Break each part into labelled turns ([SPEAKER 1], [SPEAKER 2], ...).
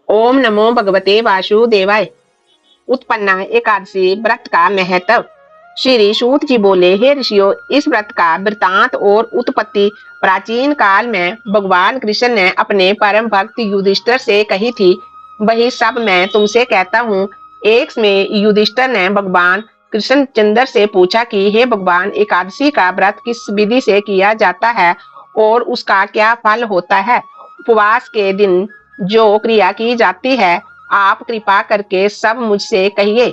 [SPEAKER 1] ओम नमो भगवते वासुदेवाय। उत्पन्ना एकादशी व्रत का महत्व। श्री सूत जी बोले, हे ऋषियों, इस व्रत का वृतांत और उत्पत्ति प्राचीन काल में भगवान कृष्ण ने अपने परम भक्त युधिष्ठिर से कही थी। वही सब मैं तुमसे कहता हूँ। एक में युधिष्ठिर ने भगवान कृष्णचंद्र से पूछा कि हे भगवान, एकादशी का व्रत किस विधि से किया जाता है और उसका क्या फल होता है। उपवास के दिन जो क्रिया की जाती है, आप कृपा करके सब मुझसे कहिए।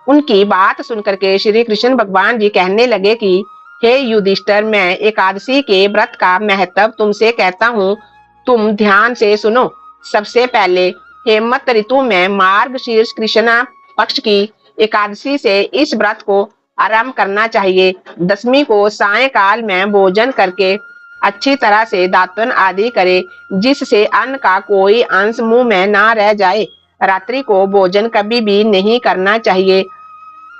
[SPEAKER 1] उनकी बात सुनकर के श्री कृष्ण भगवान जी कहने लगे कि हे युधिष्ठिर, मैं एकादशी के व्रत का महत्व तुमसे कहता हूँ, तुम ध्यान से सुनो। सबसे पहले हेमंत ऋतु में मार्गशीर्ष कृष्ण पक्ष की एकादशी से इस व्रत को आरंभ करना चाहिए। दशमी को सायंकाल में भोजन करके अच्छी तरह से दातन आदि करे, जिससे अन्न का कोई अंश मुंह में ना रह जाए। रात्रि को भोजन कभी भी नहीं करना चाहिए।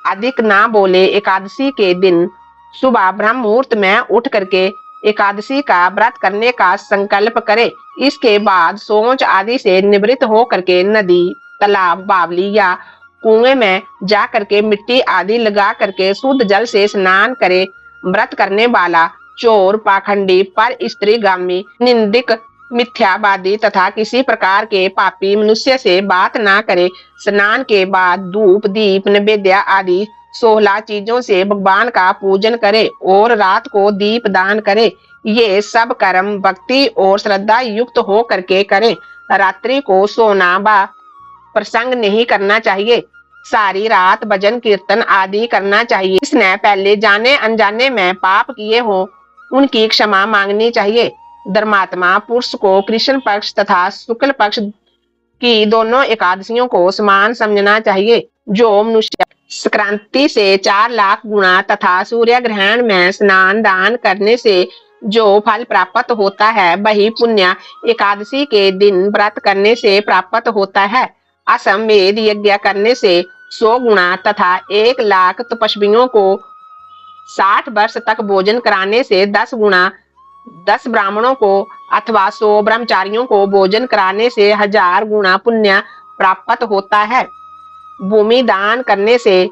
[SPEAKER 1] अधिक ना बोले। एकादशी के दिन सुबह ब्रह्म मुहूर्त में उठ करके एकादशी का व्रत करने का संकल्प करे। इसके बाद सोच आदि से निवृत्त हो करके नदी, तालाब, बावली या कुएं में जा करके मिट्टी आदि लगा करके शुद्ध जल से स्नान करे। व्रत करने वाला चोर, पाखंडी, पर स्त्रीगामी, निंदिक, मिथ्यावादी तथा किसी प्रकार के पापी मनुष्य से बात ना करे। स्नान के बाद धूप, दीप, नैवेद्य आदि 16 चीजों से भगवान का पूजन करे और रात को दीप दान करे। ये सब कर्म भक्ति और श्रद्धा युक्त हो करके करे। रात्रि को सोना व प्रसंग नहीं करना चाहिए। सारी रात भजन कीर्तन आदि करना चाहिए। इसने पहले जाने अनजाने में पाप किए हो, उनकी क्षमा मांगनी चाहिए। धर्मात्मा पुरुष को कृष्ण पक्ष तथा शुक्ल पक्ष की दोनों एकादशियों को समान समझना चाहिए। जो मनुष्य संक्रांति से 4 लाख गुना तथा सूर्य ग्रहण में स्नान दान करने से जो फल प्राप्त होता है, वही पुण्य एकादशी के दिन व्रत करने से प्राप्त होता है। असमवेद यज्ञ करने से 100 गुना तथा 1 लाख तपस्वियों को 60 वर्ष तक भोजन कराने से 10 गुना, 10 ब्राह्मणों को अथवा 100 ब्रह्मचारियों को भोजन कराने से 1000 गुना पुण्य प्राप्त होता है। भूमि दान करने से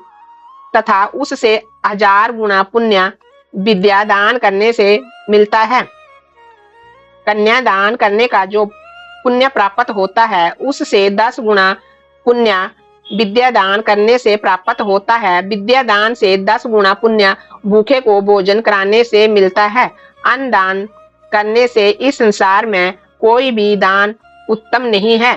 [SPEAKER 1] तथा उससे 1000 गुना पुण्य विद्या दान करने से मिलता है। कन्या दान करने का जो पुण्य प्राप्त होता है, उससे 10 गुना पुण्य विद्या दान करने से प्राप्त होता है। विद्या दान से 10 गुना पुण्य भूखे को भोजन कराने से मिलता है। अन्न दान करने से इस संसार में कोई भी दान उत्तम नहीं है।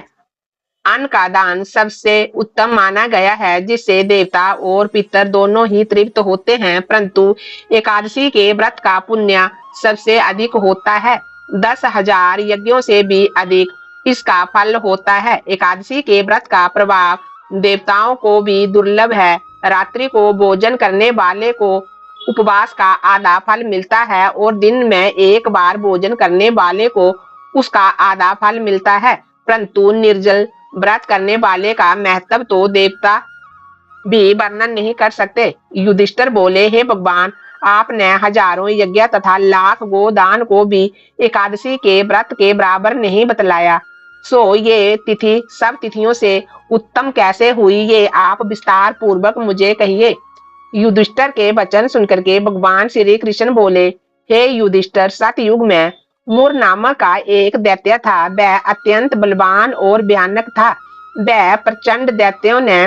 [SPEAKER 1] अन्न का दान सबसे उत्तम माना गया है, जिससे देवता और पितर दोनों ही तृप्त होते हैं। परंतु एकादशी के व्रत का पुण्य सबसे अधिक होता है। 10,000 यज्ञों से भी अधिक इसका फल होता है। एकादशी के व्रत का प्रभाव देवताओं को भी दुर्लभ है। रात्रि को भोजन करने वाले को उपवास का आधा फल मिलता है और दिन में एक बार भोजन करने वाले को उसका आधा फल मिलता है। परंतु निर्जल व्रत करने वाले का महत्व तो देवता भी वर्णन नहीं कर सकते। युधिष्ठिर बोले, हे भगवान, आपने हजारों यज्ञ तथा लाख गोदान को भी एकादशी के व्रत के बराबर नहीं बतलाया। सो ये तिथि सब तिथियों से उत्तम कैसे हुई, ये आप विस्तार पूर्वक मुझे कहिए। युधिष्ठिर के वचन सुनकर के भगवान श्री कृष्ण बोले, हे युधिष्ठिर, सतयुग में मूर नामक का एक दैत्य था। वह अत्यंत बलवान और भयानक था। वह प्रचंड दैत्यों ने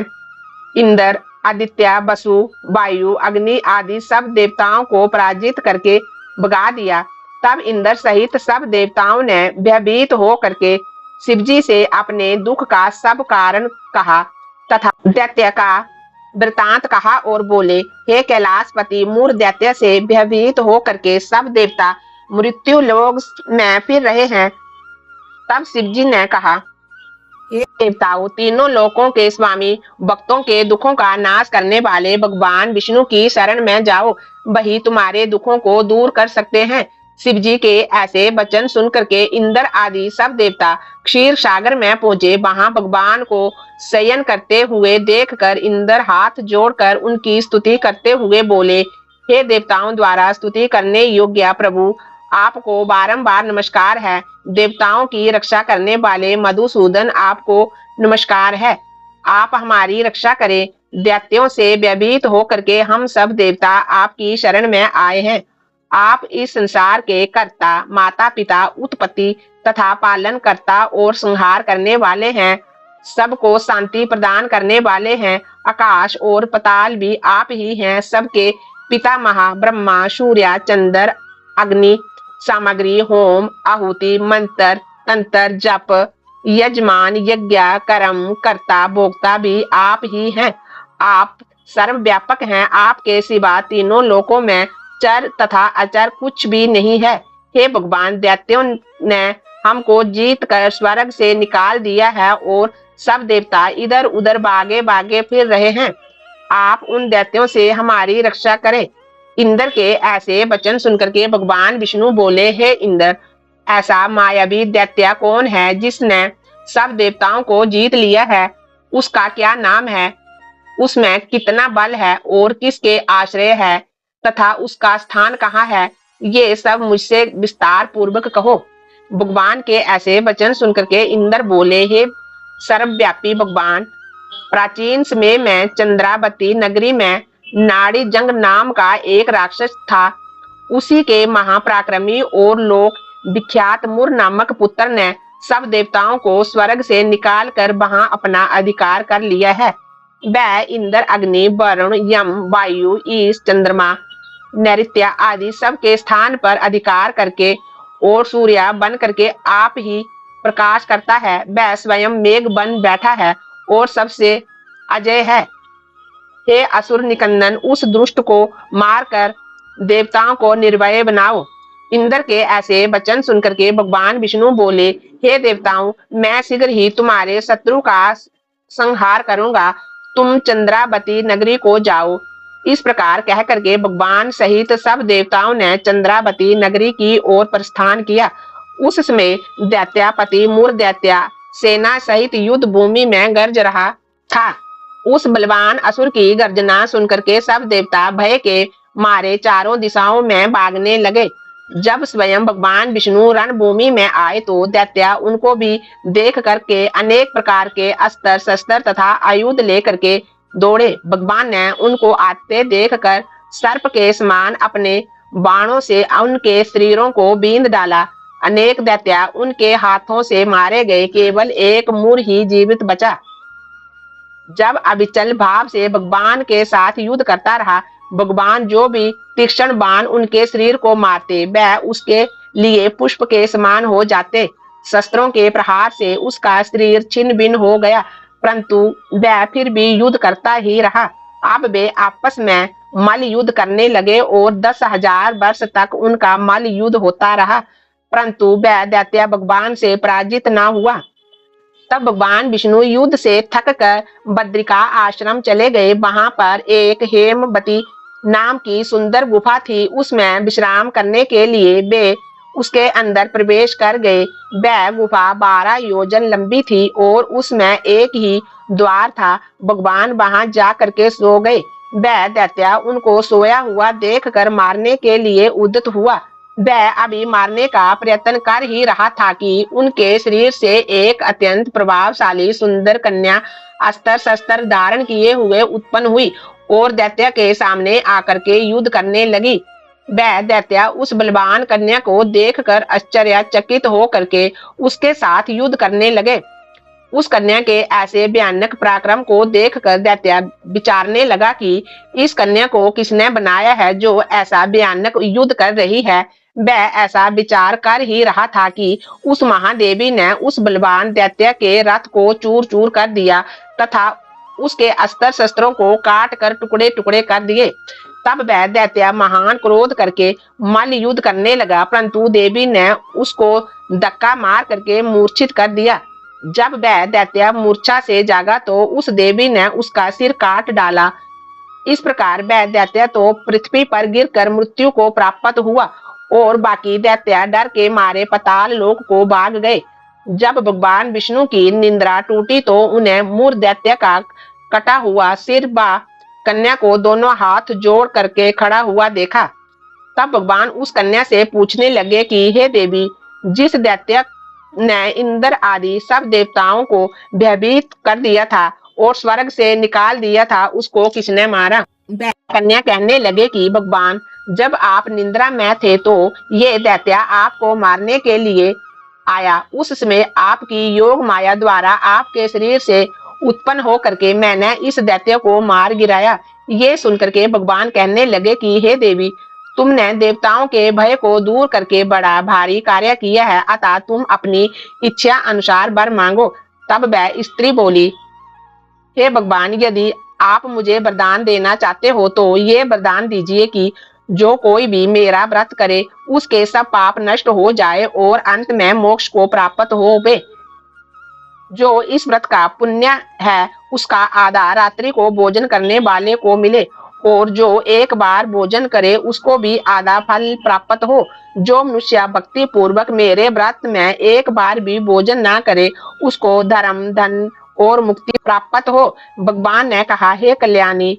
[SPEAKER 1] इंद्र, आदित्य, वसु, वायु, अग्नि आदि सब देवताओं को पराजित करके भगा दिया। तब इंद्र सहित सब देवताओं ने भयभीत हो करके शिवजी से अपने दुख का सब कारण कहा तथा दैत्य का वृतांत कहा और बोले, हे कैलाशपति, मूर दैत्य से भयभीत हो करके सब देवता मृत्यु लोक में फिर रहे हैं। तब शिवजी ने कहा, हे देवताओं, तीनों लोकों के स्वामी, भक्तों के दुखों का नाश करने वाले भगवान विष्णु की शरण में जाओ, वही तुम्हारे दुखों को दूर कर सकते हैं। शिवजी के ऐसे वचन सुन करके इंद्र आदि सब देवता क्षीर सागर में पहुंचे। वहां भगवान को शयन करते हुए देखकर इंद्र हाथ जोड़कर उनकी स्तुति करते हुए बोले, हे देवताओं द्वारा स्तुति करने योग्य प्रभु, आपको बारंबार नमस्कार है। देवताओं की रक्षा करने वाले मधुसूदन, आपको नमस्कार है। आप हमारी रक्षा करें। दैत्यों से भयभीत होकर के हम सब देवता आपकी शरण में आए हैं। आप इस संसार के कर्ता, माता पिता, उत्पत्ति तथा पालन करता और संहार करने वाले हैं। सबको शांति प्रदान करने वाले हैं। आकाश और पाताल भी आप ही हैं। सबके पितामह ब्रह्मा, सूर्य, चंद्र, अग्नि, सामग्री, होम, आहुति, मंत्र, तंत्र, जप, यजमान, यज्ञ, कर्म, कर्ता, भोक्ता भी आप ही हैं। आप सर्वव्यापक हैं। आपके सिवा तीनों लोकों में चर तथा अचर कुछ भी नहीं है। हे भगवान, दैत्यों ने हमको जीत कर स्वर्ग से निकाल दिया है और सब देवता इधर उधर भागे भागे फिर रहे हैं। आप उन दैत्यों से हमारी रक्षा करें। इंद्र के ऐसे वचन सुनकर के भगवान विष्णु बोले, हे इंद्र, ऐसा मायावी दैत्य कौन है जिसने सब देवताओं को जीत लिया है? उसका क्या नाम है? उसमें कितना बल है और किसके आश्रय है तथा उसका स्थान कहाँ है? ये सब मुझसे विस्तार पूर्वक कहो। भगवान के ऐसे वचन सुनकर के इंद्र बोले, हे सर्वव्यापी भगवान, प्राचीन समय में चंद्रावती नगरी में नाड़ी जंग नाम का एक राक्षस था। उसी के महापराक्रमी और लोक विख्यात मुर नामक पुत्र ने सब देवताओं को स्वर्ग से निकाल कर वहां अपना अधिकार कर लिया है। वह इंद्र, अग्नि, वरुण, यम, वायु, ईश, चंद्रमा, नैऋत्य आदि सब के स्थान पर अधिकार करके और सूर्य बन करके आप ही प्रकाश करता है। वह स्वयं मेघ बन बैठा है और सबसे अजय है। हे असुर निकंदन, उस दुष्ट को मारकर देवताओं को निर्भय बनाओ। इंद्र के ऐसे वचन सुनकर के भगवान विष्णु बोले, हे देवताओं, मैं शीघ्र ही तुम्हारे शत्रु का संहार करूंगा। तुम चंद्रावती नगरी को जाओ। इस प्रकार कह करके भगवान सहित सब देवताओं ने चंद्रावती नगरी की ओर प्रस्थान किया। उस समय दैत्यापति मुर दैत्य सेना सहित युद्ध भूमि में गरज रहा था। उस बलवान असुर की गर्जना सुनकर के सब देवता भय के मारे चारों दिशाओं में भागने लगे। जब स्वयं भगवान विष्णु रणभूमि में आए तो दैत्य उनको भी देख करके अनेक प्रकार के अस्त्र शस्त्र तथा आयुध लेकर के दौड़े। भगवान ने उनको आते देख कर सर्प के समान अपने बाणों से उनके शरीरों को बींध डाला। अनेक दैत्य उनके हाथों से मारे गए। केवल एक मुर ही जीवित बचा। जब अविचल भाव से भगवान के साथ युद्ध करता रहा, भगवान जो भी तीक्ष्ण बाण उनके शरीर को मारते, वह उसके लिए पुष्प के समान हो जाते। शस्त्रों के प्रहार से उसका शरीर छिन्न भिन्न हो गया, परंतु वह फिर भी युद्ध करता ही रहा। अब वे आपस में मल युद्ध करने लगे और 10,000 वर्ष तक उनका मल युद्ध होता रहा, परंतु वह दैत्य भगवान से पराजित न हुआ। तब भगवान विष्णु युद्ध से थक कर बद्रिका आश्रम चले गए। वहां पर एक हेमवती नाम की सुंदर गुफा थी। उसमें विश्राम करने के लिए वे उसके अंदर प्रवेश कर गए। वह गुफा 12 योजन लंबी थी और उसमें एक ही द्वार था। भगवान वहां जा करके सो गए। वह दैत्य उनको सोया हुआ देख कर मारने के लिए उद्यत हुआ। वह अभी मारने का प्रयत्न कर ही रहा था कि उनके शरीर से एक अत्यंत प्रभावशाली सुंदर कन्या अस्त्र शस्त्र धारण किए हुए उत्पन्न हुई और दैत्य के सामने आकर के युद्ध करने लगी। वह दैत्य उस बलवान कन्या को देखकर आश्चर्यचकित हो करके उसके साथ युद्ध करने लगे। उस कन्या के ऐसे भयानक पराक्रम को देखकर दैत्य विचारने लगा कि इस कन्या को किसने बनाया है जो ऐसा भयानक युद्ध कर रही है। वह ऐसा विचार कर ही रहा था कि उस महादेवी ने उस बलवान दैत्य के रथ को चूर चूर कर दिया तथा उसके अस्त्र शस्त्रों को काट कर टुकड़े टुकड़े कर दिए। तब वह दैत्य महान क्रोध करके मल्ल युद्ध करने लगा, परंतु देवी ने उसको धक्का मार करके मूर्छित कर दिया। जब वह दैत्य मूर्छा से जागा तो उस देवी ने उसका सिर काट डाला। इस प्रकार वह दैत्य तो पृथ्वी पर गिरकर मृत्यु को प्राप्त हुआ और बाकी दैत्य डर के मारे पाताल लोक को भाग गए। जब भगवान विष्णु की निंद्रा टूटी तो उन्हें मूर दैत्य का कटा हुआ सिर व कन्या को दोनों हाथ जोड़ करके खड़ा हुआ देखा। तब भगवान उस कन्या से पूछने लगे कि हे देवी, जिस दैत्य ने इंद्र आदि सब देवताओं को भयभीत कर दिया था और स्वर्ग से निकाल दिया था, उसको किसने मारा? कन्या कहने लगे कि भगवान, जब आप निद्रा में थे तो ये दैत्य आपको मारने के लिए आया। उस समय आपकी योग माया द्वारा आपके शरीर से उत्पन्न हो करके मैंने इस दैत्य को मार गिराया। ये सुनकर के भगवान कहने लगे कि हे देवी, तुमने देवताओं के भय को दूर करके बड़ा भारी कार्य किया है, अतः तुम अपनी इच्छा अनुसार वर मांगो। तब वह स्त्री बोली, हे भगवान, यदि आप मुझे वरदान देना चाहते हो तो ये वरदान दीजिए कि जो कोई भी मेरा व्रत करे उसके सब पाप नष्ट हो जाए और अंत में मोक्ष को प्राप्त होवे। जो इस व्रत का पुण्य है उसका आधा रात्रि को भोजन करने वाले को मिले और जो एक बार भोजन करे उसको भी आधा फल प्राप्त हो। जो मनुष्य भक्ति पूर्वक मेरे व्रत में एक बार भी भोजन ना करे उसको धर्म, धन और मुक्ति प्राप्त हो। भगवान ने कहा, हे कल्याणी,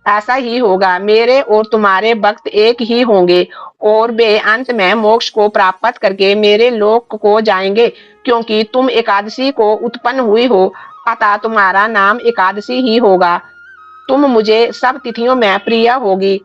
[SPEAKER 1] ऐसा ही होगा। मेरे और तुम्हारे भक्त एक ही होंगे और वे अंत में मोक्ष को प्राप्त करके मेरे लोक को जाएंगे। क्योंकि तुम एकादशी को उत्पन्न हुई हो, अतः तुम्हारा नाम एकादशी ही होगा। तुम मुझे सब तिथियों में प्रिय होगी,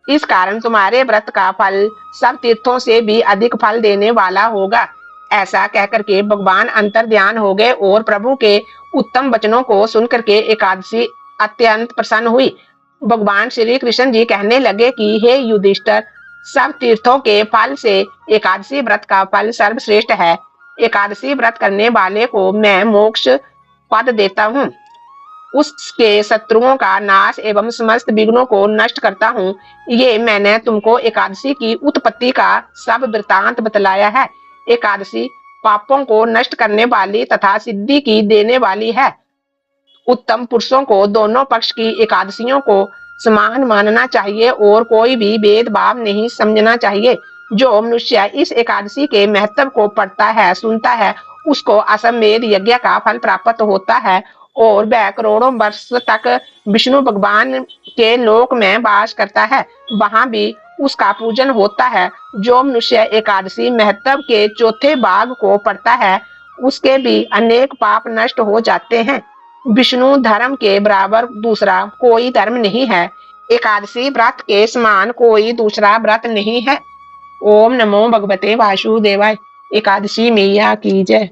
[SPEAKER 1] इस कारण तुम्हारे व्रत का फल सब तीर्थों से भी अधिक फल देने वाला होगा। ऐसा कहकर के भगवान अंतर्ध्यान हो गए और प्रभु के उत्तम वचनों को सुनकर के एकादशी अत्यंत प्रसन्न हुई। भगवान श्री कृष्ण जी कहने लगे कि हे युधिष्ठिर, सब तीर्थों के फल से एकादशी व्रत का फल सर्वश्रेष्ठ है। एकादशी व्रत करने वाले को मैं मोक्ष पद देता हूँ, उसके शत्रुओं का नाश एवं समस्त विघ्नों को नष्ट करता हूँ। ये मैंने तुमको एकादशी की उत्पत्ति का सब वृतांत बतलाया है। एकादशी पापों को नष्ट करने वाली तथा सिद्धि की देने वाली है। उत्तम पुरुषों को दोनों पक्ष की एकादशियों को समान मानना चाहिए और कोई भी भेदभाव नहीं समझना चाहिए। जो मनुष्य इस एकादशी के महत्व को पढ़ता है, सुनता है, उसको अश्वमेध यज्ञ का फल प्राप्त होता है और वह करोड़ों वर्ष तक विष्णु भगवान के लोक में वास करता है। वहां भी उसका पूजन होता है। जो मनुष्य एकादशी महत्व के चौथे भाग को पढ़ता है, उसके भी अनेक पाप नष्ट हो जाते हैं। विष्णु धर्म के बराबर दूसरा कोई धर्म नहीं है। एकादशी व्रत के समान कोई दूसरा व्रत नहीं है। ओम नमो भगवते वासुदेवाय। एकादशी मैया की जय।